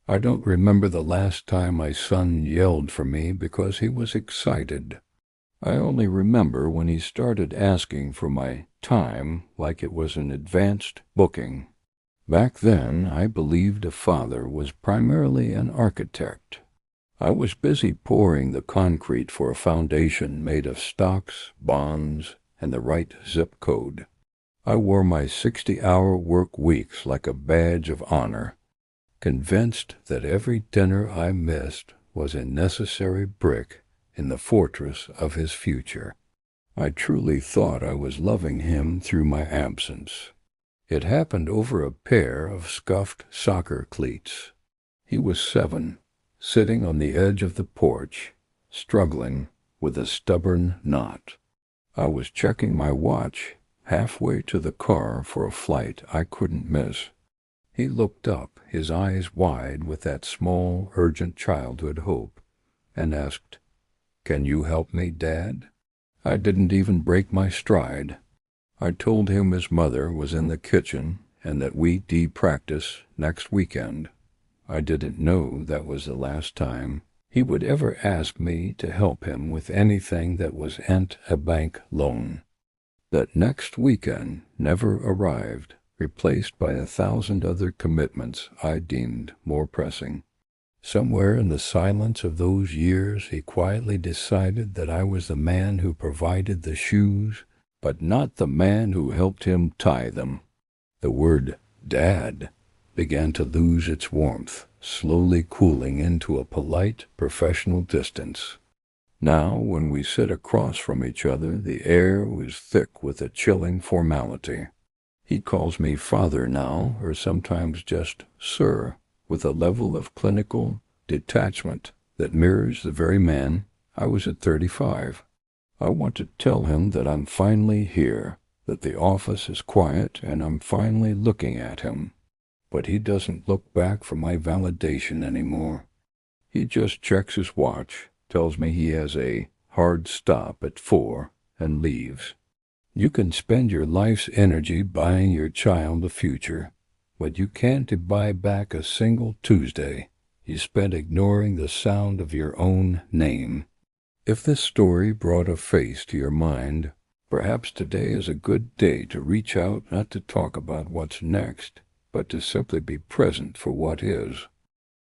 I don't remember the last time my son yelled for me because he was excited. I only remember when he started asking for my time like it was an advanced booking. Back then, I believed a father was primarily an architect. I was busy pouring the concrete for a foundation made of stocks, bonds, and the right zip code. I wore my 60-hour work weeks like a badge of honor, convinced that every dinner I missed was a necessary brick in the fortress of his future. I truly thought I was loving him through my absence. It happened over a pair of scuffed soccer cleats. He was 7, sitting on the edge of the porch, struggling with a stubborn knot. I was checking my watch halfway to the car for a flight I couldn't miss. He looked up, his eyes wide with that small, urgent childhood hope, and asked, "Can you help me, Dad?" I didn't even break my stride. I told him his mother was in the kitchen and that we'd practice next weekend. I didn't know that was the last time he would ever ask me to help him with anything that wasn't a bank loan. That next weekend never arrived, replaced by 1,000 other commitments I deemed more pressing. Somewhere in the silence of those years, he quietly decided that I was the man who provided the shoes, but not the man who helped him tie them. The word "Dad" began to lose its warmth, slowly cooling into a polite, professional distance. Now, when we sit across from each other, the air was thick with a chilling formality. He calls me father now, or sometimes just sir, with a level of clinical detachment that mirrors the very man I was at 35. I want to tell him that I'm finally here, that the office is quiet, and I'm finally looking at him. But he doesn't look back for my validation anymore. He just checks his watch, tells me he has a hard stop at 4, and leaves. You can spend your life's energy buying your child a future, but you can't buy back a single Tuesday you spent ignoring the sound of your own name. If this story brought a face to your mind, perhaps today is a good day to reach out, not to talk about what's next, but to simply be present for what is.